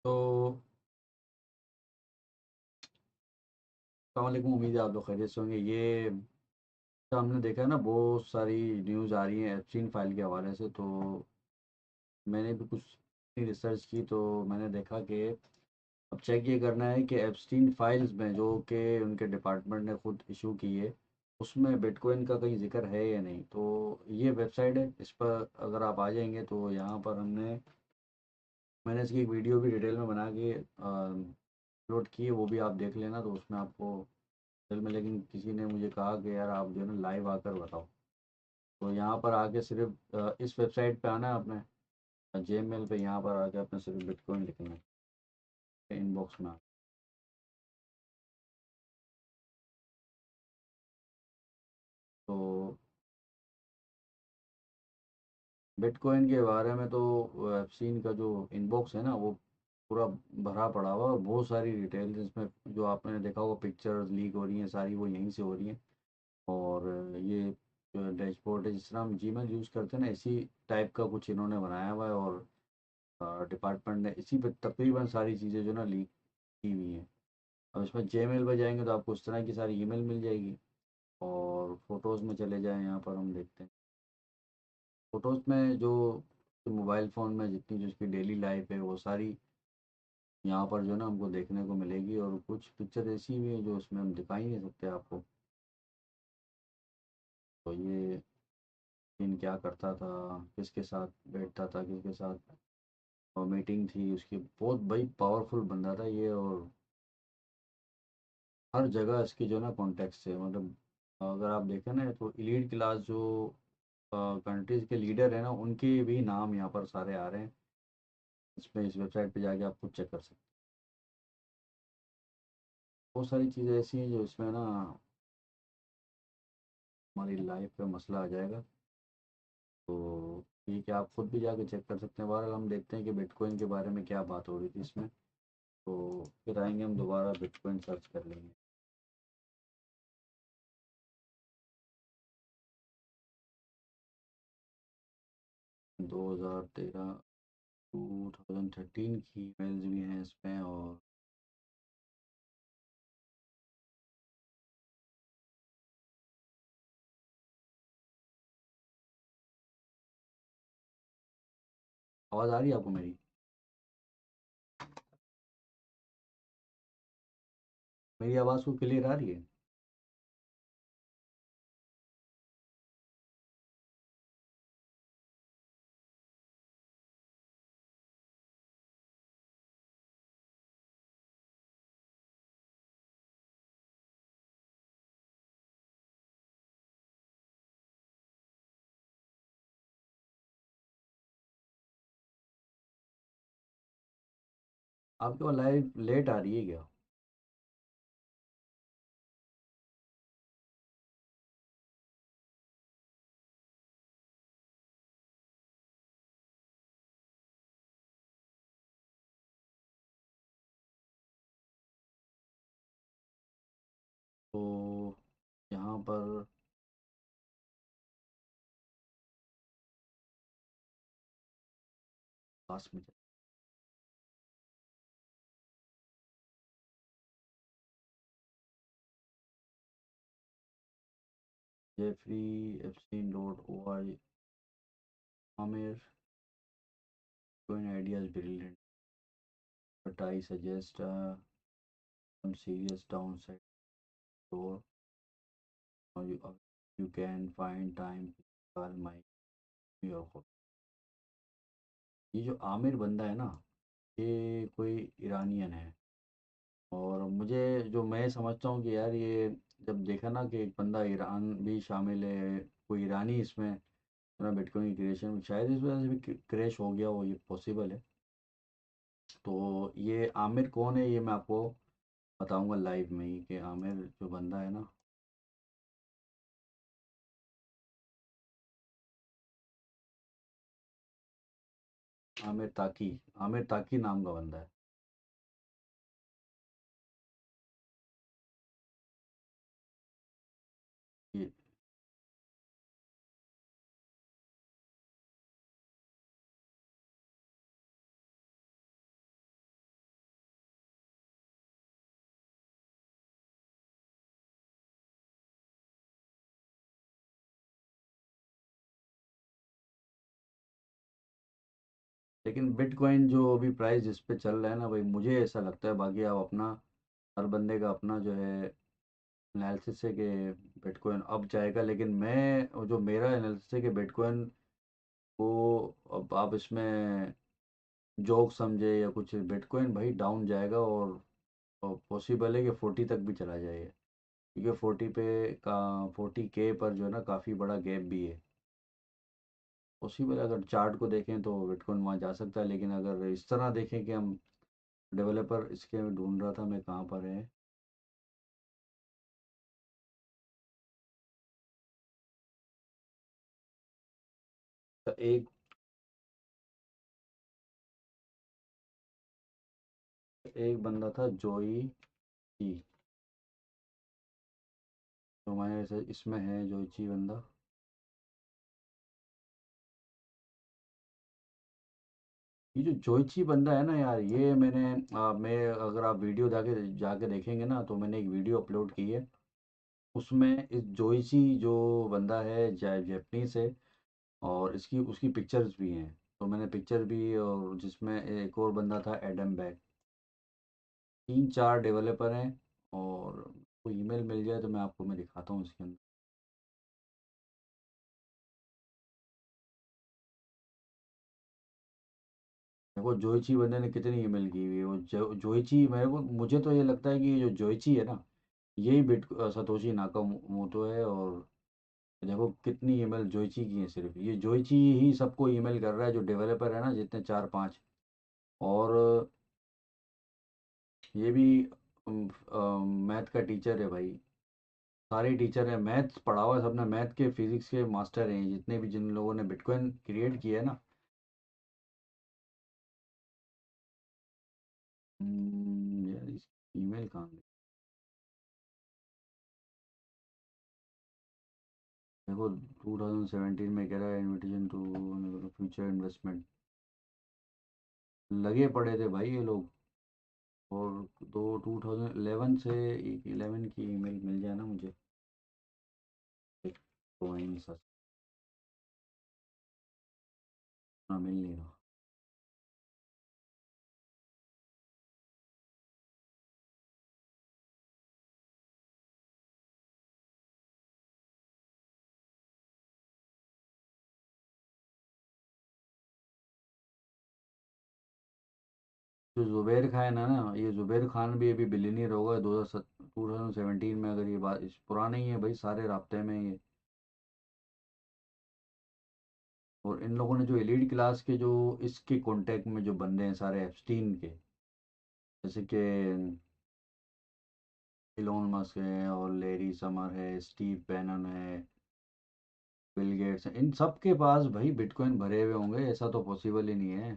तो अस्सलाम वालेकुम, उम्मीद है आप लोग खैरियत से होंगे। ये हमने देखा है ना, बहुत सारी न्यूज़ आ रही है एप्स्टीन फाइल के हवाले से। तो मैंने भी कुछ रिसर्च की, तो मैंने देखा कि अब चेक ये करना है कि एप्स्टीन फाइल्स में जो कि उनके डिपार्टमेंट ने खुद इशू की है, उसमें बिटकॉइन का कहीं जिक्र है या नहीं। तो ये वेबसाइट है, इस पर अगर आप आ जाएंगे तो यहाँ पर मैंने इसकी एक वीडियो भी डिटेल में बना के अपलोड की है, वो भी आप देख लेना। तो उसमें आपको डिटेल में, लेकिन किसी ने मुझे कहा कि यार आप जो है ना लाइव आकर बताओ। तो यहाँ पर आके सिर्फ इस वेबसाइट पे आना है अपने जेमेल पे, यहाँ पर आके अपने सिर्फ बिटकॉइन लिखना है इनबॉक्स में। तो बिटकॉइन के बारे में तो एप्सिन का जो इनबॉक्स है ना, वो पूरा भरा पड़ा हुआ है, और बहुत सारी डिटेल्स इसमें जो आपने देखा होगा, पिक्चर्स लीक हो रही हैं सारी, वो यहीं से हो रही हैं। और ये जो डैशबोर्ड है, जिस तरह हम जीमेल यूज़ करते हैं ना, इसी टाइप का कुछ इन्होंने बनाया हुआ है। और डिपार्टमेंट ने इसी पे तकरीबन सारी चीज़ें जो ना लीक की हुई हैं। अब इसमें जेमेल पे जाएंगे तो आपको उस तरह की सारी ईमेल मिल जाएगी। और फोटोज़ में चले जाएं, यहाँ पर हम देखते हैं फोटोज़ में जो मोबाइल फ़ोन में जितनी जो उसकी डेली लाइफ है, वो सारी यहाँ पर जो है ना हमको देखने को मिलेगी। और कुछ पिक्चर ऐसी भी है जो उसमें हम दिखा ही नहीं सकते आपको। तो ये दिन क्या करता था, किसके साथ बैठता था, किसके साथ मीटिंग थी उसकी, बहुत बड़ी पावरफुल बंदा था ये। और हर जगह इसकी जो है ना कॉन्टेक्स्ट है, मतलब अगर आप देखें ना तो एलीट क्लास जो कंट्रीज़ के लीडर हैं ना, उनके भी नाम यहाँ पर सारे आ रहे हैं। इसमें इस वेबसाइट पे जाके आप खुद चेक कर सकते हैं। बहुत सारी चीज़ें ऐसी हैं जो इसमें ना हमारी लाइफ पे मसला आ जाएगा। तो ठीक है, आप खुद भी जाके चेक कर सकते हैं। बहरहाल हम देखते हैं कि बिटकॉइन के बारे में क्या बात हो रही थी इसमें। तो फिर आएंगे हम दोबारा बिटकॉइन सर्च कर लेंगे। 2013, 2013 की ईमेल्स भी हैं इसमें। और आवाज़ आ रही है आपको मेरी? मेरी आवाज़ को क्लियर आ रही है? आपके पास लाइव लेट आ रही है क्या? तो यहाँ पर पास में Jeffrey Epstein dot O I, आमिर coin ideas brilliant, but I suggest some serious downside, or you can find time to call my your hobby। ये जो आमिर बंदा है ना, ये कोई ईरानियन है। और मुझे जो मैं समझता हूँ कि यार ये जब देखा ना कि एक बंदा ईरान भी शामिल है, कोई ईरानी इसमें अपना बिटकॉइन की क्रिएशन, शायद इस वजह से भी क्रैश हो गया हो, ये पॉसिबल है। तो ये आमिर कौन है, ये मैं आपको बताऊंगा लाइव में ही कि आमिर जो बंदा है ना, आमिर ताकी नाम का बंदा है। ये लेकिन बिटकॉइन जो अभी प्राइस जिस पे चल रहा है ना भाई, मुझे ऐसा लगता है, बाकी आप अपना, हर बंदे का अपना जो है एनालिसिस है कि बिटकॉइन अब जाएगा, लेकिन मैं जो मेरा एनालिसिस है कि बिटकॉइन को, अब आप इसमें जोक समझे या कुछ, बिटकॉइन भाई डाउन जाएगा, और पॉसिबल है कि 40 तक भी चला जाएगा, क्योंकि 40 पे का 40K पर जो है ना काफ़ी बड़ा गैप भी है। पॉसिबल अगर चार्ट को देखें तो बिटकॉइन वहाँ जा सकता है, लेकिन अगर इस तरह देखें कि हम, डेवलपर इसके ढूंढ रहा था मैं कहाँ पर है। तो एक बंदा था जोई ची, तो मैं इसमें है जोई ची बंदा। ये जो जोइची बंदा है ना यार, ये मैं अगर आप वीडियो जाके जाके देखेंगे ना, तो मैंने एक वीडियो अपलोड की है, उसमें इस जोइची जो बंदा है जापानीज है, और इसकी उसकी पिक्चर्स भी हैं, तो मैंने पिक्चर भी, और जिसमें एक और बंदा था एडम बैग, 3-4 डेवलपर हैं, और कोई ईमेल मिल जाए तो मैं आपको मैं दिखाता हूँ इसके अंदर। देखो जोइची बंदे ने कितनी ईमेल की हुई है, वो जोइची, मेरे को मुझे तो ये लगता है कि ये जो जोइची है ना, यही सतोशी नाकामोटो है। और देखो कितनी ईमेल जोइची की है, सिर्फ ये जोइची ही सबको ईमेल कर रहा है, जो डेवलपर है ना जितने 4-5। और ये भी मैथ का टीचर है भाई, सारे टीचर है, मैथ्स पढ़ा हुआ है सबने, मैथ के फिजिक्स के मास्टर हैं जितने भी, जिन लोगों ने बिटकॉइन क्रिएट किया है ना। यार इस ईमेल कहाँ गई? देखो 2017 में कह रहा है इनविटेशन टू फ्यूचर इन्वेस्टमेंट, लगे पड़े थे भाई ये लोग। और दो 2011 से, एक 11 की ईमेल मिल जाए ना मुझे, बिटकॉइन सस्ता मिल नहीं रहा। जो जुबैर खान है ना, ये जुबैर खान भी अभी बिलीनियर होगा 2017 में, अगर ये बात इस पुराने ही है भाई, सारे राब्ते में ये। और इन लोगों ने जो एलीट क्लास के, जो इसके कांटेक्ट में जो बंदे हैं सारे एप्स्टीन के, जैसे कि इलोन मस्क है, और लेरी समर है, स्टीव बैनन है, बिल गेट्स है, इन सब के पास भाई बिटकॉइन भरे हुए होंगे, ऐसा तो पॉसिबल ही नहीं है।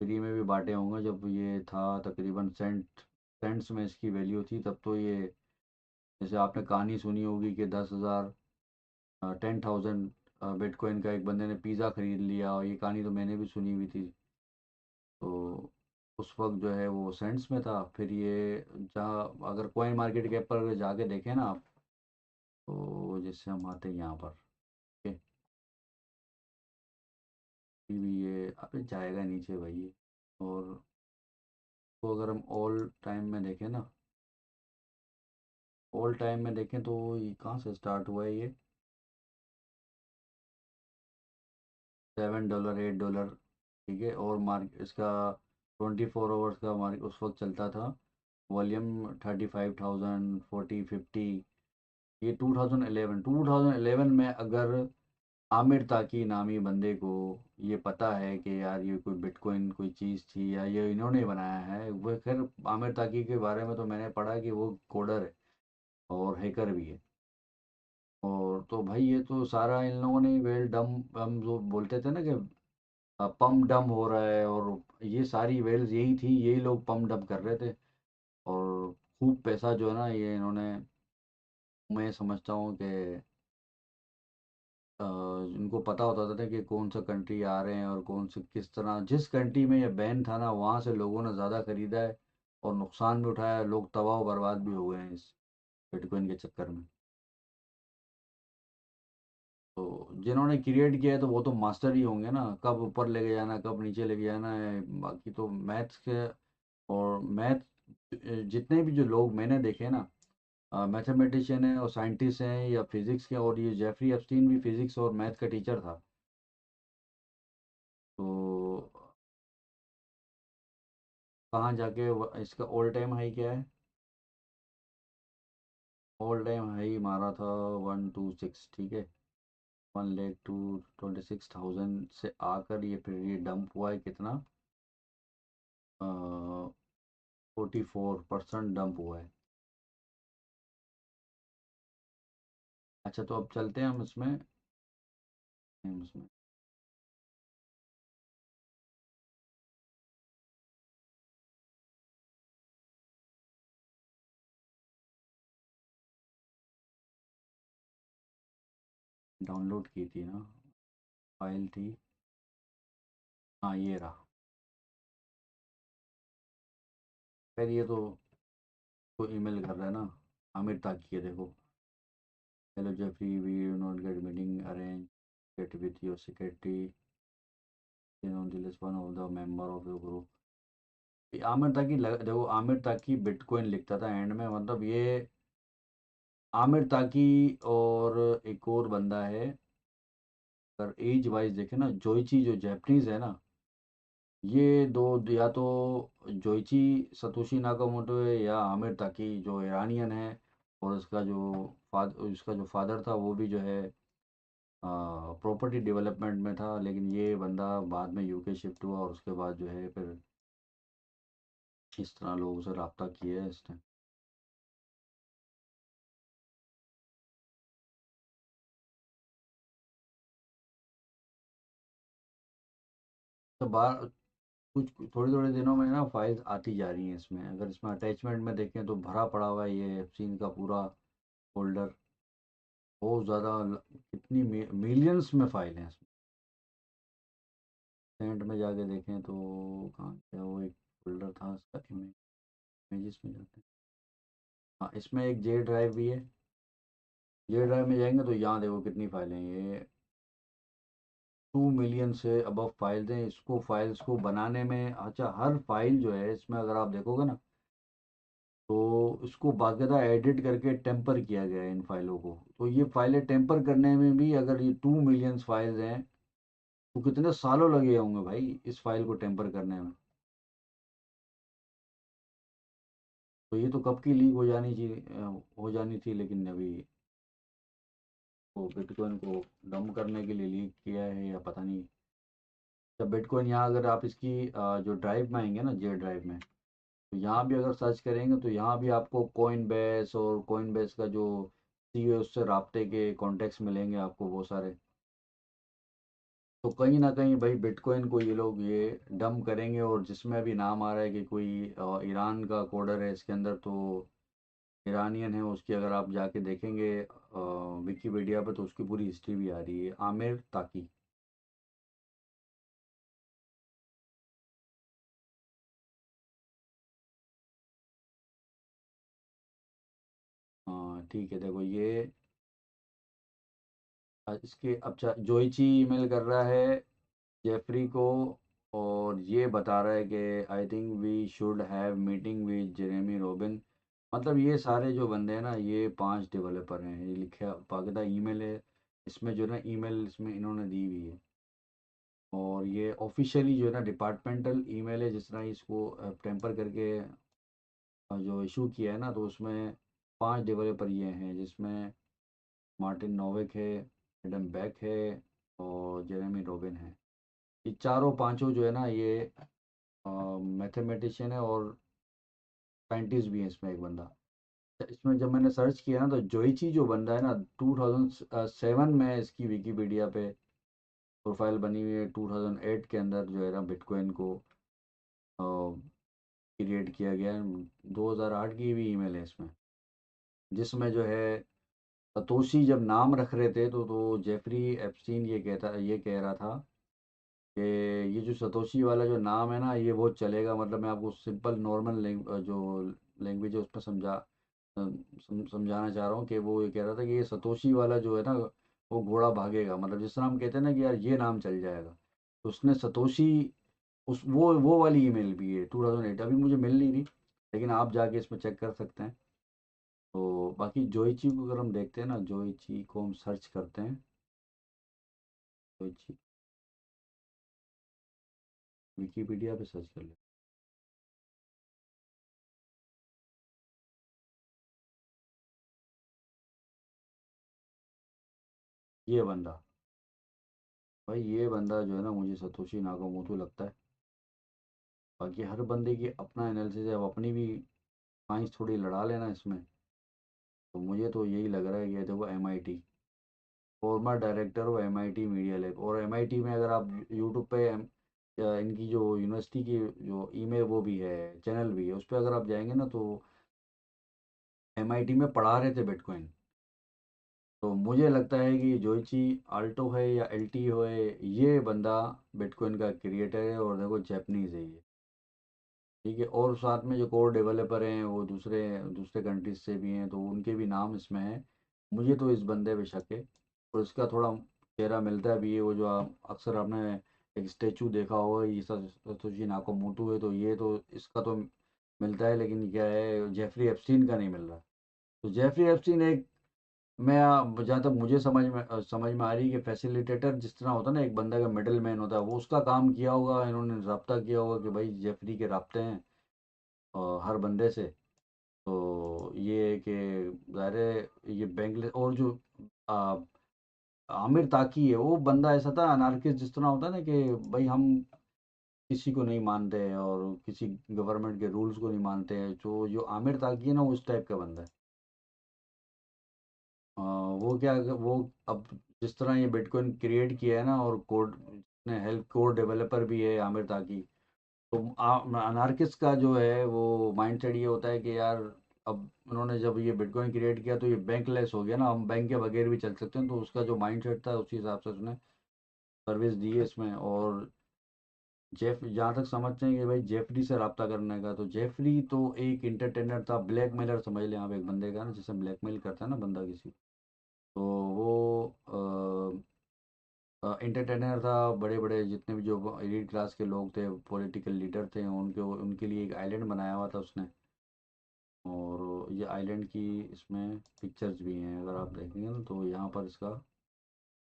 फ्री में भी बांटे होंगे, जब ये था तकरीबन सेंट्स में इसकी वैल्यू थी, तब तो ये, जैसे आपने कहानी सुनी होगी कि 10,000, 10,000 बिटकॉइन का एक बंदे ने पिज़्ज़ा खरीद लिया, और ये कहानी तो मैंने भी सुनी हुई थी। तो उस वक्त जो है वो सेंट्स में था, फिर ये, जहाँ अगर कॉइन मार्केट कैप पर अगर जाके देखें ना आप, तो जिससे हम आते हैं यहाँ पर, ठीक है, अभी भी ये अभी जाएगा नीचे भाई ये। और तो अगर हम ऑल टाइम में देखें ना, ऑल टाइम में देखें तो ये कहाँ से स्टार्ट हुआ है ये, $7, $8, ठीक है, और मार्क इसका 24 आवर्स का मार्क उस वक्त चलता था, वॉल्यूम 35,000, 40, 50। ये 2011 में, अगर आमिर ताकी नामी बंदे को ये पता है कि यार ये कोई बिटकॉइन कोई चीज़ थी, या ये इन्होंने बनाया है, वो खैर आमिर ताकी के बारे में तो मैंने पढ़ा कि वो कोडर है और हैकर भी है। और तो भाई ये तो सारा इन लोगों ने वेल डम, हम जो बोलते थे ना कि पम डम हो रहा है, और ये सारी वेल्स यही थी, यही लोग पम डम कर रहे थे। और खूब पैसा जो है ना ये इन्होंने, मैं समझता हूँ कि इनको पता होता था कि कौन सा कंट्री आ रहे हैं, और कौन से किस तरह, जिस कंट्री में ये बैन था ना, वहाँ से लोगों ने ज़्यादा खरीदा है, और नुकसान भी उठाया है, लोग तबाह बर्बाद भी हो गए हैं इस बिटकॉइन के चक्कर में। तो जिन्होंने क्रिएट किया है तो वो तो मास्टर ही होंगे ना, कब ऊपर लेके जाना है, कब नीचे लेके जाना है। बाकी तो मैथ्स के और मैथ जितने भी जो लोग मैंने देखे ना, मैथमेटिशियन है और साइंटिस्ट हैं या फिजिक्स के, और ये जेफरी एप्स्टीन भी फिजिक्स और मैथ का टीचर था। तो कहाँ जाके इसका ऑल टाइम हाई क्या है? ऑल टाइम हाई मारा था 126, ठीक है। 1,26,000 से आकर ये फिर ये डंप हुआ है कितना, 44% डंप हुआ है। अच्छा तो अब चलते हैं हम इसमें डाउनलोड की थी ना, फाइल थी। हाँ ये रहा। खैर ये तो ईमेल कर रहा है ना, आमिर ताकी है देखो। Hello Jeffrey, we not get meeting arrange, get with your secretary, on the list one of the member of your group. Aamir ताकी देखो, आमिर ताकी बिटकॉइन लिखता था एंड में, मतलब ये आमिर ताकी। और एक और बंदा है, अगर एज वाइज देखे ना, जोइची जो जापानीज है ना, ये दो, या तो जोइची सतोशी नाकामोटो है या आमिर ताकी जो ईरानियन है। और उसका जो फादर था वो भी जो है प्रॉपर्टी डेवलपमेंट में था, लेकिन ये बंदा बाद में यूके शिफ्ट हुआ और उसके बाद जो है फिर इस तरह लोगों से रब्ता किया है इसने। तो बार कुछ थोड़े थोड़े दिनों में ना फाइल्स आती जा रही हैं इसमें, अगर इसमें अटैचमेंट में देखें तो भरा पड़ा हुआ है ये सीन का पूरा फोल्डर। बहुत ज़्यादा, कितनी मिलियंस में फाइल हैं इसमें। सेंट में जाके देखें तो कहाँ क्या, वो एक फोल्डर था इसका, इमेजेस में जाते हैं। हाँ इसमें एक जे ड्राइव भी है। जे ड्राइव में जाएंगे तो यहाँ देखो कितनी फाइलें हैं ये, 2 मिलियन से अबव फाइल्स हैं। इसको फाइल्स को बनाने में, अच्छा हर फाइल जो है इसमें अगर आप देखोगे ना, तो इसको बाकायदा एडिट करके टेम्पर किया गया है इन फाइलों को। तो ये फाइलें टेम्पर करने में भी, अगर ये 2 मिलियन फाइल्स हैं तो कितने सालों लगे होंगे भाई इस फाइल को टेम्पर करने में। तो ये तो कब की लीक हो जानी थी, लेकिन अभी वो बिटकॉइन को डंप करने के लिए लीक किया है या पता नहीं। जब बिटकॉइन यहाँ, अगर आप इसकी जो ड्राइव में आएंगे ना, जे ड्राइव में, तो यहाँ भी अगर सर्च करेंगे तो यहाँ भी आपको कोइन बेस और कोइन बेस का जो सीईओ है उससे राब्ते के कॉन्टेक्ट्स मिलेंगे आपको बहुत सारे। तो कहीं ना कहीं भाई बिटकॉइन को ये लोग ये डंप करेंगे। और जिसमें अभी नाम आ रहा है कि कोई ईरान का कोडर है इसके अंदर, तो ईरानियन है उसकी, अगर आप जाके देखेंगे विकीपीडिया पे तो उसकी पूरी हिस्ट्री भी आ रही है, आमिर ताकी। हाँ ठीक है देखो ये, इसके अब जोइची ईमेल कर रहा है जेफरी को, और ये बता रहा है कि I think we should have meeting with Jeremy Robin. मतलब ये सारे जो बंदे हैं ना, ये 5 डेवलपर हैं, ये लिखा बाकायदा ईमेल है इसमें, जो है ना ईमेल इसमें इन्होंने दी हुई है। और ये ऑफिशियली जो है ना डिपार्टमेंटल ईमेल है, जिस तरह इसको टेम्पर करके जो इशू किया है ना, तो उसमें 5 डेवलपर ये हैं, जिसमें मार्टिन नोविक है, एडम बैक है और जेरेमी रोबिन है। ये चारों पांचों जो है ना, ये मैथमेटिशियन है और साइंटिस्ट भी है इसमें एक बंदा। इसमें जब मैंने सर्च किया ना, तो जोइची जो बंदा है ना, 2007 में इसकी विकीपीडिया पे प्रोफाइल बनी हुई है। 2008 के अंदर जो है ना बिटकॉइन को क्रिएट किया गया है। 2008 की भी ईमेल है इसमें, जिसमें जो है सतोशी जब नाम रख रहे थे तो जेफरी एप्स्टीन ये कह रहा था कि ये जो सतोशी वाला जो नाम है ना, ये बहुत चलेगा। मतलब मैं आपको सिंपल नॉर्मल जो लैंग्वेज है उस पर समझाना चाह रहा हूँ कि वो ये कह रहा था कि ये सतोशी वाला जो है ना वो घोड़ा भागेगा, मतलब जिस तरह हम कहते हैं ना कि यार ये नाम चल जाएगा। तो उसने सतोशी, उस वो वाली ईमेल भी है 2008, अभी मुझे मिल नहीं रही, लेकिन आप जाके इसमें चेक कर सकते हैं। तो बाकी जोइची को अगर हम देखते हैं ना, जोइची को हम सर्च करते हैं, जोइची विकीपीडिया पे सर्च कर ले। ये बंदा, भाई ये बंदा जो है ना, मुझे सतोशी नाकामोटो लगता है। बाकी हर बंदे की अपना एनालिसिस है, अब अपनी भी साइंस थोड़ी लड़ा लेना इसमें। तो मुझे तो यही लग रहा है कि देखो MIT, farmer director of MIT media lab, और एमआईटी में अगर आप यूट्यूब पे इनकी जो यूनिवर्सिटी की जो ईमेल वो भी है, चैनल भी है, उस पर अगर आप जाएंगे ना तो एमआईटी में पढ़ा रहे थे बिटकॉइन। तो मुझे लगता है कि जोइची आल्टो है या एलटी है, ये बंदा बिटकॉइन का क्रिएटर है, और देखो जैपनीज है ये, ठीक है। और साथ में जो कोर डेवलपर हैं वो दूसरे दूसरे कंट्रीज से भी हैं, तो उनके भी नाम इसमें हैं। मुझे तो इस बंदे पे शक है, और इसका थोड़ा चेहरा मिलता भी है, वो जो अक्सर आपने एक स्टेचू देखा होगा, ये सतोशी नाकामोटो है, तो ये तो इसका तो मिलता है, लेकिन क्या है, जेफरी एप्स्टीन का नहीं मिल रहा। तो जेफरी एप्स्टीन एक, मैं जहाँ तक मुझे समझ में आ रही है कि फैसिलिटेटर जिस तरह होता है ना, एक बंदा का मिडल मैन होता है, वो उसका काम किया होगा, इन्होंने रब्ता किया होगा कि भाई जेफरी के राब्ते हैं हर बंदे से। तो ये है कि ज़ाहिर है ये बैंक, और जो आ, आमिर ताकी है, वो बंदा ऐसा था अनार्किस्ट, जिस तरह होता है ना कि भाई हम किसी को नहीं मानते और किसी गवर्नमेंट के रूल्स को नहीं मानते हैं, तो जो आमिर ताकी है ना, वो उस टाइप का बंदा है। वो क्या, वो अब जिस तरह ये बिटकॉइन क्रिएट किया है ना, और कोड ने हेल्प, कोड डेवलपर भी है आमिर ताकी। तो अनार्किस्ट का जो है वो माइंडसेट ये होता है कि यार, अब उन्होंने जब ये बिटकॉइन क्रिएट किया तो ये बैंकलेस हो गया ना, हम बैंक के बगैर भी चल सकते हैं, तो उसका जो माइंडसेट था उसी हिसाब से उसने सर्विस दी है इसमें। और जेफ, जहाँ तक समझते हैं कि भाई जेफरी से रब्ता करने का, तो जेफरी तो एक इंटरटेनर था, ब्लैकमेलर समझ लें आप एक बंदे का ना, जिसे ब्लैकमेल करता है ना बंदा किसी, तो वो इंटरटेनर था। बड़े बड़े जितने भी जो एलीट क्लास के लोग थे, पॉलिटिकल लीडर थे, उनके उनके लिए एक आइलैंड बनाया हुआ था उसने। और ये आइलैंड की इसमें पिक्चर्स भी हैं, अगर आप देखेंगे ना तो यहाँ पर इसका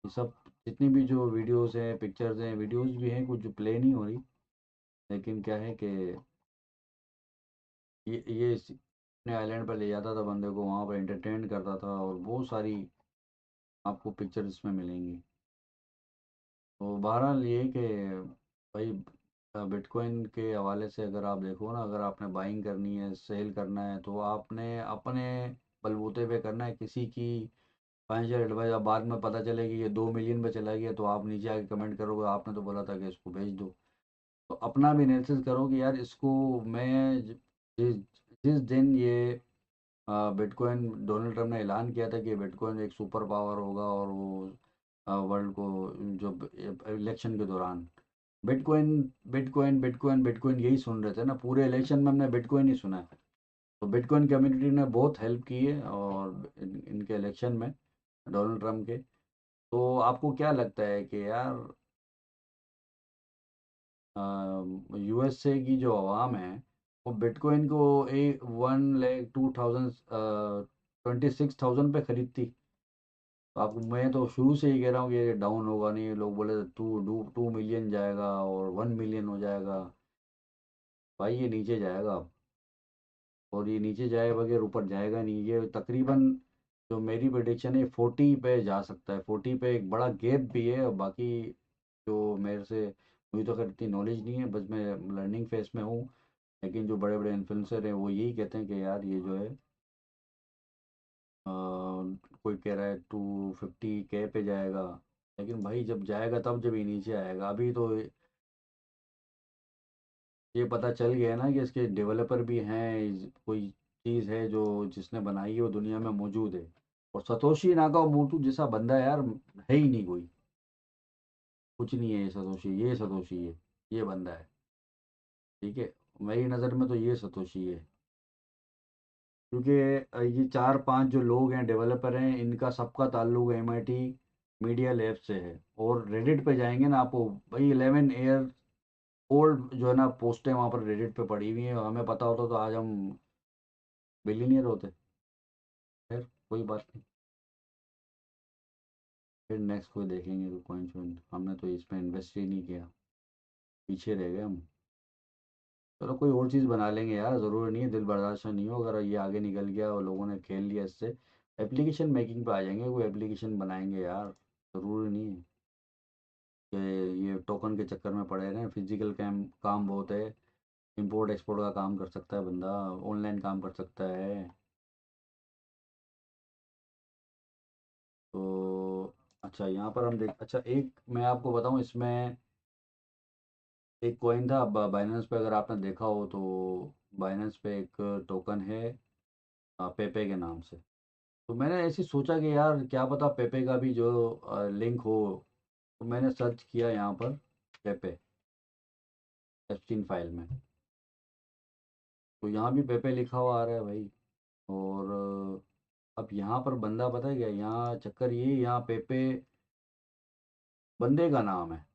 ये सब जितनी भी जो वीडियोस हैं, पिक्चर्स हैं, वीडियोस भी हैं कुछ जो प्ले नहीं हो रही, लेकिन क्या है कि ये अपने आइलैंड पर ले जाता था बंदे को, वहाँ पर एंटरटेन करता था, और बहुत सारी आपको पिक्चर इसमें मिलेंगी। तो बहरहाल ये कि भाई बिटकॉइन के हवाले से अगर आप देखो ना, अगर आपने बाइंग करनी है, सेल करना है, तो आपने अपने बलबूते पे करना है, किसी की फाइनेंशियल एडवाइस। अब बाद में पता चले कि ये 2 मिलियन पे चला गया, तो आप नीचे आके कमेंट करोगे आपने तो बोला था कि इसको भेज दो। तो अपना भी एनालिसिस करो कि यार इसको मैं जिस जिस दिन ये बिटकॉइन, डोनाल्ड ट्रम्प ने ऐलान किया था कि बिटकॉइन एक सुपर पावर होगा, और वो वर्ल्ड को, जो इलेक्शन के दौरान बिटकॉइन बिटकॉइन बिटकॉइन बिटकॉइन यही सुन रहे थे ना, पूरे इलेक्शन में हमने बिटकॉइन ही सुना है। तो बिटकॉइन कम्युनिटी ने बहुत हेल्प की है, और इनके इलेक्शन में, डोनाल्ड ट्रम्प के। तो आपको क्या लगता है कि यार यूएसए की जो आवाम है, वो बिटकॉइन को 1,02,26,000 पे खरीदती? तो आपको, मैं तो शुरू से ही कह रहा हूँ कि ये डाउन होगा नहीं, लोग बोले 2 मिलियन जाएगा और 1 मिलियन हो जाएगा। भाई ये नीचे जाएगा अब, और ये नीचे जाए बगैर ऊपर जाएगा नहीं, ये तकरीबन, जो मेरी प्रेडिक्शन है, 40 पे जा सकता है। 40 पे एक बड़ा गैप भी है, और बाकी जो मेरे से, मुझे तो खैर इतनी नॉलेज नहीं है, बस मैं लर्निंग फेज में हूँ। लेकिन जो बड़े बड़े इन्फ्लुएंसर हैं वो यही कहते हैं कि यार ये जो है, कोई कह रहा है 250K पे जाएगा। लेकिन भाई जब जाएगा तब जब ये नीचे आएगा, अभी तो ये पता चल गया है ना कि इसके डेवलपर भी हैं, कोई चीज़ है जो जिसने बनाई है वो दुनिया में मौजूद है। और सतोशी नाकामोटो जैसा बंदा यार है ही नहीं कोई, कुछ नहीं है, ये सतोशी है, ये बंदा है, ठीक है। मेरी नज़र में तो ये सतोशी है, क्योंकि ये चार पांच जो लोग हैं डेवलपर हैं, इनका सबका ताल्लुक है एमआईटी मीडिया लैब से है। और रेडिट पे जाएंगे ना, आपको भाई 11 ईयर ओल्ड जो है ना पोस्टें वहाँ पर रेडिट पे पड़ी हुई हैं, हमें पता होता तो आज हम बिलीनियर होते। खैर कोई बात नहीं, फिर नेक्स्ट कोई देखेंगे तो कॉइन शॉइन, हमने तो इसमें इन्वेस्ट ही नहीं किया, पीछे रह गए हम। चलो कोई और चीज़ बना लेंगे यार, ज़रूरी नहीं है दिल बर्दाश्त नहीं हो, अगर ये आगे निकल गया और लोगों ने खेल लिया इससे, एप्लीकेशन मेकिंग पे आ जाएंगे, कोई एप्लीकेशन बनाएंगे यार, ज़रूरी नहीं है कि ये टोकन के चक्कर में पड़े रहें। फिजिकल काम काम बहुत है, इंपोर्ट एक्सपोर्ट का काम कर सकता है बंदा, ऑनलाइन काम कर सकता है। तो अच्छा यहाँ पर हम देख, अच्छा एक मैं आपको बताऊँ इसमें, एक कॉइन था बाइनेंस पे, अगर आपने देखा हो तो बाइनेंस पे एक टोकन है पेपे के नाम से। तो मैंने ऐसे सोचा कि यार क्या पता पेपे का भी जो लिंक हो, तो मैंने सर्च किया यहाँ पर पेपे एप्स्टीन फाइल में, तो यहाँ भी पेपे लिखा हुआ आ रहा है भाई। और अब यहाँ पर बंदा पता है क्या, यहाँ चक्कर ये, यहाँ पेपे बंदे का नाम है,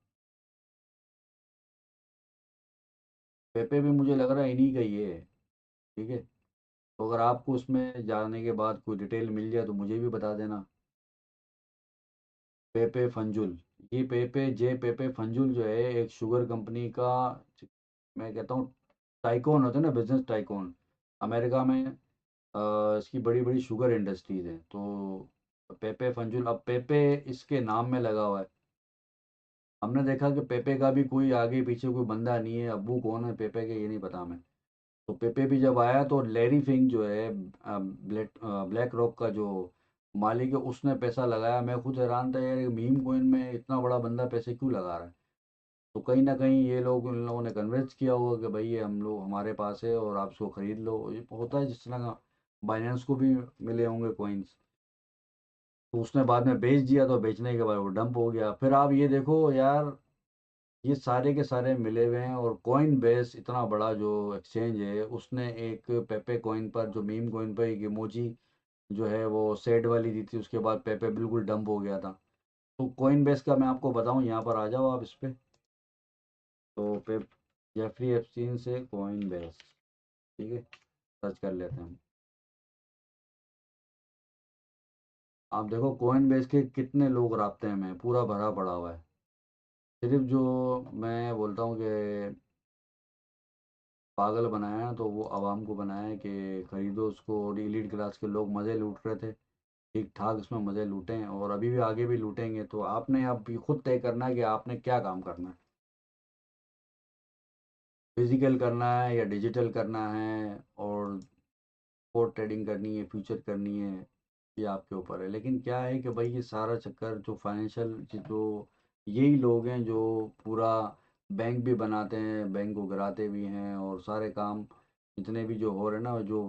पेपे भी मुझे लग रहा है इन्हीं का ही है। ठीक है, तो अगर आपको उसमें जाने के बाद कोई डिटेल मिल जाए तो मुझे भी बता देना। पेपे फंजुल, ये पेपे जे पेपे फंजुल जो है एक शुगर कंपनी का, मैं कहता हूँ टाइकॉन होते हैं ना, बिजनेस टाइकॉन, अमेरिका में इसकी बड़ी बड़ी शुगर इंडस्ट्रीज हैं। तो पेपे फंजुल, अब पेपे इसके नाम में लगा हुआ है। हमने देखा कि पेपे का भी कोई आगे पीछे कोई बंदा नहीं है, अब्बू कौन है पेपे के ये नहीं पता हमें। तो पेपे भी जब आया तो लैरी फिंक जो है ब्लैक रॉक का जो मालिक है, उसने पैसा लगाया। मैं खुद हैरान था यार, ये मीम कोइन में इतना बड़ा बंदा पैसे क्यों लगा रहा है। तो कहीं ना कहीं ये लोग, इन लोगों ने कन्विंस किया होगा कि भाई ये हम लोग हमारे पास है और आप इसको खरीद लो, ये होता है जिस तरह का बाइनेंस को भी मिले होंगे कोइंस। तो उसने बाद में बेच दिया, तो बेचने के बाद वो डंप हो गया। फिर आप ये देखो यार, ये सारे के सारे मिले हुए हैं, और कॉइन बेस इतना बड़ा जो एक्सचेंज है, उसने एक पेपे कॉइन पर, जो मीम कॉइन पर एक इमोजी जो है वो सेड वाली दी थी, उसके बाद पेपे बिल्कुल डंप हो गया था। तो कॉइन बेस का मैं आपको बताऊं, यहाँ पर आ जाओ आप इस पे, तो पे जेफरी एप्स्टीन से कॉइन बेस, ठीक है, सर्च कर लेते हैं हम। आप देखो कॉइन बेस के कितने लोग रास्ते में पूरा भरा पड़ा हुआ है। सिर्फ जो मैं बोलता हूँ कि पागल बनाया है, तो वो आवाम को बनाया है कि खरीदो उसको, और एलीट क्लास के लोग मज़े लूट रहे थे, ठीक ठाक इसमें मज़े लूटे हैं और अभी भी आगे भी लूटेंगे। तो आपने अब भी खुद तय करना है कि आपने क्या काम करना है, फिजिकल करना है या डिजिटल करना है, और स्पॉट ट्रेडिंग करनी है, फ्यूचर करनी है, ये आपके ऊपर है। लेकिन क्या है कि भाई ये सारा चक्कर जो फाइनेंशियल जो, यही लोग हैं जो पूरा बैंक भी बनाते हैं, बैंक को गिराते भी हैं, और सारे काम जितने भी जो हो रहे हैं ना, जो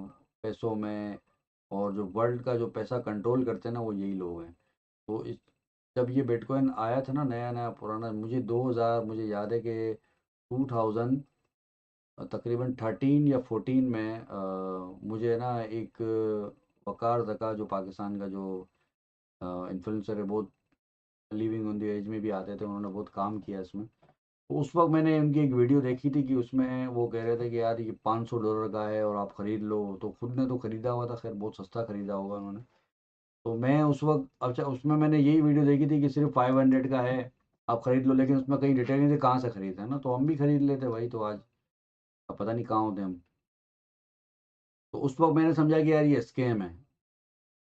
पैसों में, और जो वर्ल्ड का जो पैसा कंट्रोल करते हैं ना, वो यही लोग हैं। तो इस, जब ये बिटकॉइन आया था ना नया नया पुराना, मुझे 2000, मुझे याद है कि 2000 तकरीबन 13 या 14 में मुझे ना एक वकार ज़का, जो पाकिस्तान का जो इन्फ्लुएंसर है, बहुत लिविंग ऑन द एज में भी आते थे, उन्होंने बहुत काम किया इसमें। तो उस वक्त मैंने उनकी एक वीडियो देखी थी कि उसमें वो कह रहे थे कि यार ये $500 का है और आप ख़रीद लो। तो खुद ने तो ख़रीदा हुआ था, खैर बहुत सस्ता ख़रीदा होगा उन्होंने। तो मैं उस वक्त, अच्छा उसमें मैंने यही वीडियो देखी थी कि सिर्फ 500 का है, आप ख़रीद लो, लेकिन उसमें कहीं डिटेल नहीं थे कहाँ से ख़रीदे है ना, तो हम भी ख़रीद लेते भाई। तो आज अब पता नहीं कहाँ होते हम। तो उस वक्त मैंने समझा कि यार ये स्कैम है।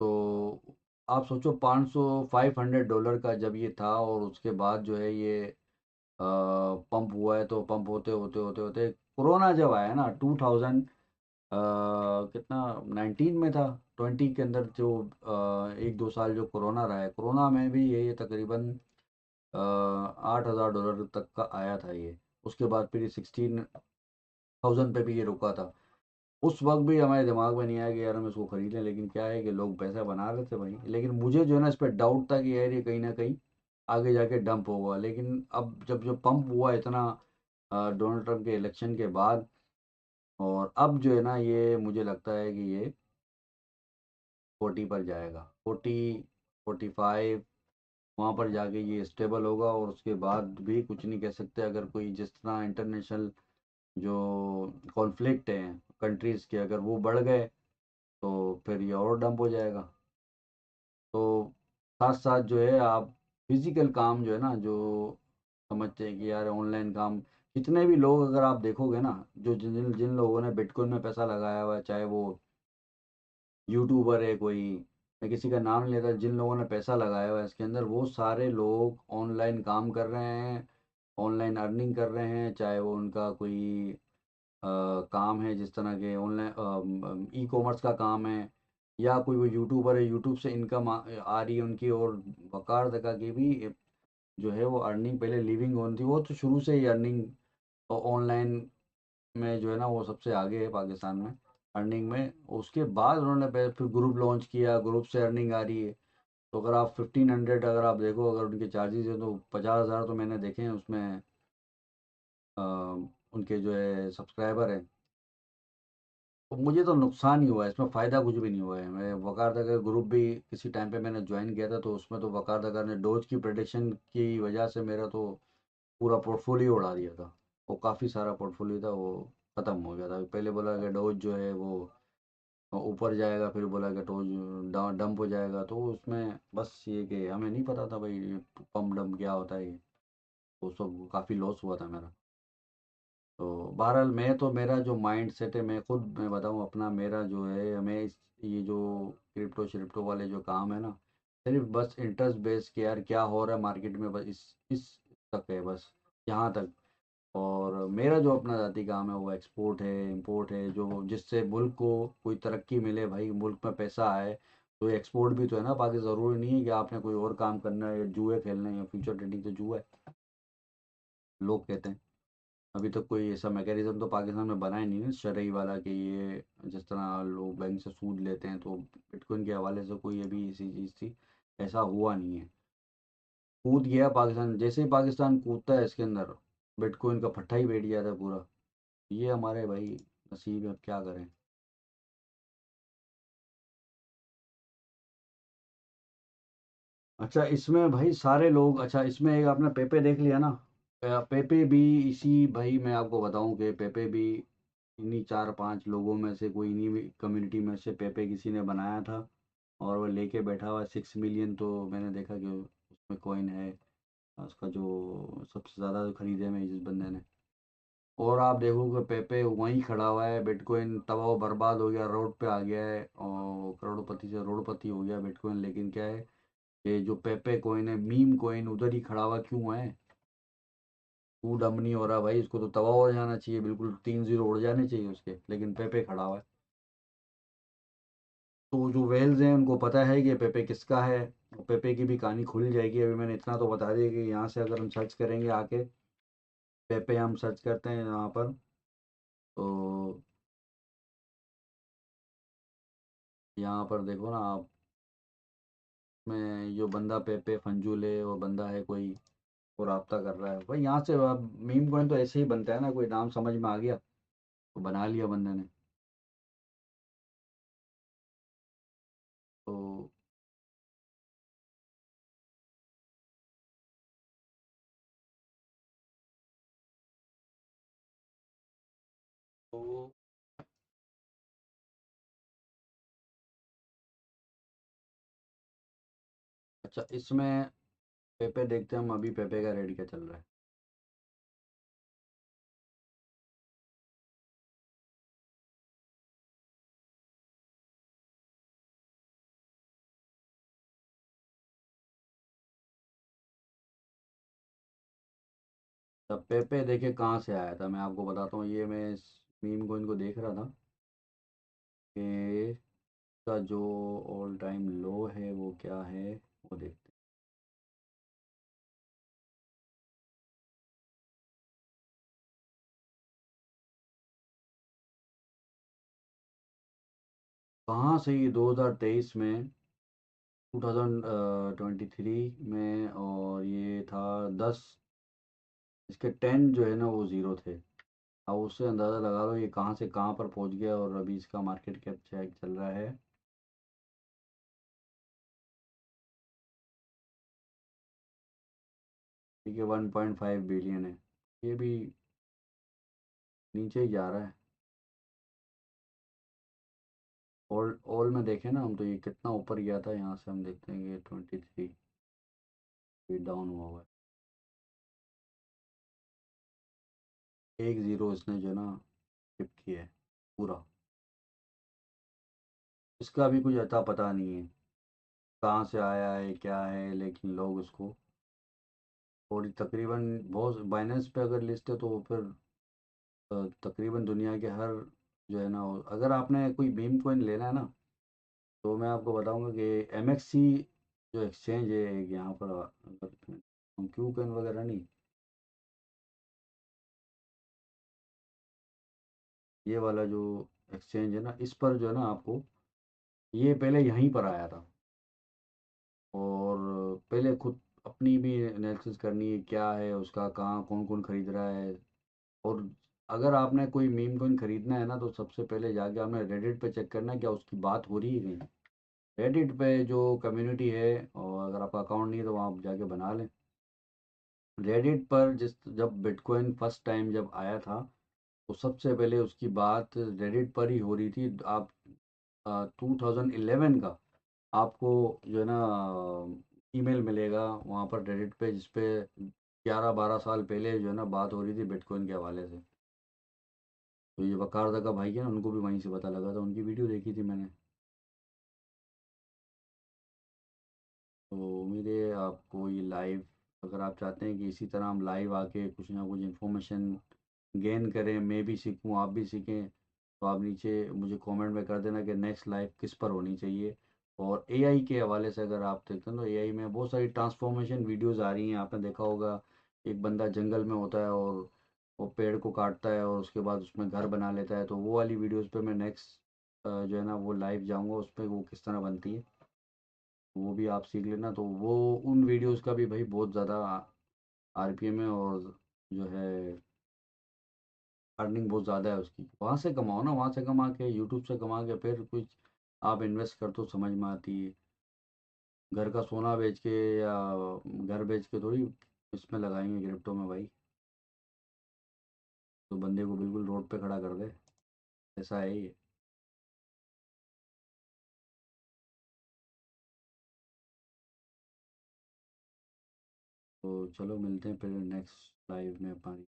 तो आप सोचो 500 $500 का जब ये था, और उसके बाद जो है ये पंप हुआ है, तो पंप होते होते होते होते कोरोना जब आया ना 2000 कितना 19 में था, 20 के अंदर जो 1-2 साल जो कोरोना रहा है, कोरोना में भी ये तकरीबन $8,000 तक का आया था ये। उसके बाद फिर ये 16,000 पे भी ये रुका था। उस वक्त भी हमारे दिमाग में नहीं आया कि यार हम इसको खरीद लें, लेकिन क्या है कि लोग पैसा बना रहे थे भाई। लेकिन मुझे जो है ना इस पर डाउट था कि यार ये कहीं ना कहीं आगे जाके डंप होगा। लेकिन अब जब जो पंप हुआ इतना डोनाल्ड ट्रंप के इलेक्शन के बाद, और अब जो है ना ये मुझे लगता है कि ये 40 पर जाएगा, 40, 45, वहाँ पर जाके ये स्टेबल होगा, और उसके बाद भी कुछ नहीं कह सकते। अगर कोई जिस तरह इंटरनेशनल जो कॉन्फ्लिक्ट हैं कंट्रीज़ के, अगर वो बढ़ गए तो फिर ये और डंप हो जाएगा। तो साथ साथ जो है आप फिजिकल काम जो है ना, जो समझते हैं कि यार ऑनलाइन काम, जितने भी लोग अगर आप देखोगे ना, जो जिन जिन जिन लोगों ने बिटकॉइन में पैसा लगाया हुआ है, चाहे वो यूट्यूबर है कोई, मैं किसी का नाम नहीं लेता, जिन लोगों ने पैसा लगाया हुआ है इसके अंदर, वो सारे लोग ऑनलाइन काम कर रहे हैं, ऑनलाइन अर्निंग कर रहे हैं। चाहे वो उनका कोई काम है जिस तरह के ऑनलाइन ई कॉमर्स का काम है, या कोई वो यूट्यूबर है, यूट्यूब से इनकम आ रही है उनकी, और वकार तक की भी जो है वो अर्निंग, पहले लिविंग होती, वो तो शुरू से ही अर्निंग ऑनलाइन में जो है ना वो सबसे आगे है पाकिस्तान में अर्निंग में। उसके बाद उन्होंने फिर ग्रुप लॉन्च किया, ग्रुप से अर्निंग आ रही है। तो अगर आप 1500 अगर आप देखो, अगर उनके चार्जेस है तो 50,000 तो मैंने देखे हैं उसमें, अ, उनके जो है सब्सक्राइबर हैं। तो मुझे तो नुकसान ही हुआ है इसमें, फ़ायदा कुछ भी नहीं हुआ है। मैं वकार का ग्रुप भी किसी टाइम पे मैंने ज्वाइन किया था, तो उसमें तो वकार ने डोज की प्रेडिक्शन की वजह से मेरा तो पूरा पोर्टफोलियो उड़ा दिया था। वो काफ़ी सारा पोर्टफोलियो था, वो ख़त्म हो गया था। पहले बोला कि डोज जो है वो ऊपर जाएगा, फिर बोला कि डोज डंप हो जाएगा। तो उसमें बस ये कि हमें नहीं पता था भाई ये पम्प डंप क्या होता है ये। वो सब काफ़ी लॉस हुआ था मेरा। तो बहरहाल मैं तो, मेरा जो माइंड सेट है, मैं बताऊँ अपना, मेरा जो है, मैं ये जो क्रिप्टो श्रिप्टो वाले जो काम है ना, सिर्फ बस इंटरेस्ट बेस के यार क्या हो रहा है मार्केट में, बस इस तक है बस, यहाँ तक। और मेरा जो अपना ज़ाती काम है वो एक्सपोर्ट है, इंपोर्ट है, जो जिससे मुल्क को कोई तरक्की मिले भाई, मुल्क में पैसा आए। तो एक्सपोर्ट भी तो है ना बाकी, ज़रूरी नहीं है कि आपने कोई और काम करना है या जुए खेलने हैं, या फ्यूचर ट्रेडिंग तो जुआ है लोग कहते हैं। अभी तक कोई ऐसा मैकेनिज्म तो पाकिस्तान में बना ही नहीं है शरई वाला, कि ये जिस तरह लोग बैंक से सूद लेते हैं, तो बिटकॉइन के हवाले से कोई अभी ऐसी चीज़ थी, ऐसा हुआ नहीं है। कूद गया पाकिस्तान, जैसे ही पाकिस्तान कूदता है इसके अंदर, बिटकॉइन का फट्टा ही बैठ जाता है पूरा। ये हमारे भाई नसीब है, अब क्या करें। अच्छा इसमें भाई सारे लोग, अच्छा इसमें एक आपने पेपे देख लिया ना, पेपे भी इसी, भाई मैं आपको बताऊं कि पेपे भी इन्हीं 4-5 लोगों में से, कोई इन्हीं कम्युनिटी में से पेपे किसी ने बनाया था, और वो लेके बैठा हुआ 6 मिलियन। तो मैंने देखा कि उसमें कॉइन है उसका जो सबसे ज़्यादा खरीदे में जिस बंदे ने। और आप देखोगे पेपे वहीं खड़ा हुआ है, बिटकॉइन तबाह बर्बाद हो गया, रोड पे आ गया है, और करोड़पति से रोडपति हो गया बिटकॉइन। लेकिन क्या है, ये जो पेपे कॉइन है, मीम कॉइन, उधर ही खड़ा हुआ क्यों है? टू डम नहीं हो रहा भाई, इसको तो तबाह हो जाना चाहिए, बिल्कुल 3 जीरो उड़ जाने चाहिए उसके, लेकिन पेपे खड़ा हुआ है। तो जो वेल्स हैं उनको पता है कि पेपे किसका है, और पेपे की भी कहानी खुल जाएगी। अभी मैंने इतना तो बता दिया कि यहाँ से अगर हम सर्च करेंगे आके, पेपे हम सर्च करते हैं यहाँ पर, तो यहाँ पर देखो ना आप, में जो बंदा पेपे फंजूल है, वो बंदा है कोई, वो राब्ता कर रहा है भाई यहाँ से। मीम कॉइन तो ऐसे ही बनता है ना, कोई नाम समझ में आ गया तो बना लिया बंदे ने। तो तो अच्छा इसमें पेपे देखते हैं हम, अभी पेपे का रेट क्या चल रहा है। तब पेपे देखे कहाँ से आया था, मैं आपको बताता हूँ। ये मैं इस मीम को इनको देख रहा था कि इसका जो ऑल टाइम लो है वो क्या है, वो देखते हैं। कहाँ से ये 2023 में, 2023 में, और ये था 10, इसके 10 जो है ना वो ज़ीरो थे। अब उससे अंदाज़ा लगा लो ये कहाँ से कहाँ पर पहुँच गया, और अभी इसका मार्केट कैप चेक चल रहा है। ठीक है, 1.5 बिलियन है। ये भी नीचे ही जा रहा है। ऑल में देखें ना हम, तो ये कितना ऊपर गया था, यहाँ से हम देखते हैं कि 23 डाउन हुआ हुआ है। 1 ज़ीरो इसने जो है ना टिप किया है पूरा। इसका भी कुछ अता पता नहीं है कहाँ से आया है क्या है, लेकिन लोग उसको, और तकरीबन बहुत बाइनेंस पे अगर लिस्ट है तो फिर तकरीबन दुनिया के हर, जो है ना, अगर आपने कोई मीम कोइन लेना है ना, तो मैं आपको बताऊंगा कि MXC जो एक्सचेंज है एक यहाँ पर, अगर हम क्यू कोइन वगैरह नहीं, ये वाला जो एक्सचेंज है ना, इस पर जो है ना आपको, ये पहले यहीं पर आया था, और पहले खुद अपनी भी एनालिसिस करनी है क्या है उसका, कहाँ कौन कौन खरीद रहा है। और अगर आपने कोई मीम कोइन खरीदना है ना, तो सबसे पहले जाके आपने रेडिट पे चेक करना है क्या उसकी बात हो रही है कहीं। रेडिट पे जो कम्युनिटी है, और अगर आपका अकाउंट नहीं है तो वहाँ आप जाके बना लें। रेडिट पर जब बिटकॉइन फर्स्ट टाइम जब आया था, तो सबसे पहले उसकी बात रेडिट पर ही हो रही थी। आप 2011 का आपको जो है ना ईमेल मिलेगा वहाँ पर रेडिट पे, जिस पे 11-12 साल पहले जो है ना बात हो रही थी बिटकॉइन के हवाले से। तो ये वकार का भाई है ना, उनको भी वहीं से पता लगा था, उनकी वीडियो देखी थी मैंने। तो उम्मीद है आपको ये लाइव, अगर आप चाहते हैं कि इसी तरह हम लाइव आके कुछ ना कुछ इन्फॉर्मेशन गेन करें, मैं भी सीखूं आप भी सीखें, तो आप नीचे मुझे कमेंट में कर देना कि नेक्स्ट लाइव किस पर होनी चाहिए। और एआई के हवाले से अगर आप देखते हैं तो एआई में बहुत सारी ट्रांसफॉर्मेशन वीडियोस आ रही हैं, आपने देखा होगा। एक बंदा जंगल में होता है और वो पेड़ को काटता है और उसके बाद उसमें घर बना लेता है, तो वो वाली वीडियोस पे मैं नेक्स्ट जो है ना वो लाइव जाऊंगा, उस पर वो किस तरह बनती है, वो भी आप सीख लेना। तो वो उन वीडियोस का भी भाई बहुत ज़्यादा RPM है, और जो है अर्निंग बहुत ज़्यादा है उसकी। वहाँ से कमाओ ना, वहाँ से कमा के, यूट्यूब से कमा के फिर कुछ आप इन्वेस्ट कर, तो समझ में आती है। घर का सोना बेच के या घर बेच के थोड़ी इसमें लगाएंगे क्रिप्टो में भाई, तो बंदे को बिल्कुल रोड पे खड़ा कर दे, ऐसा है ये। तो चलो मिलते हैं फिर नेक्स्ट लाइव में हमारी।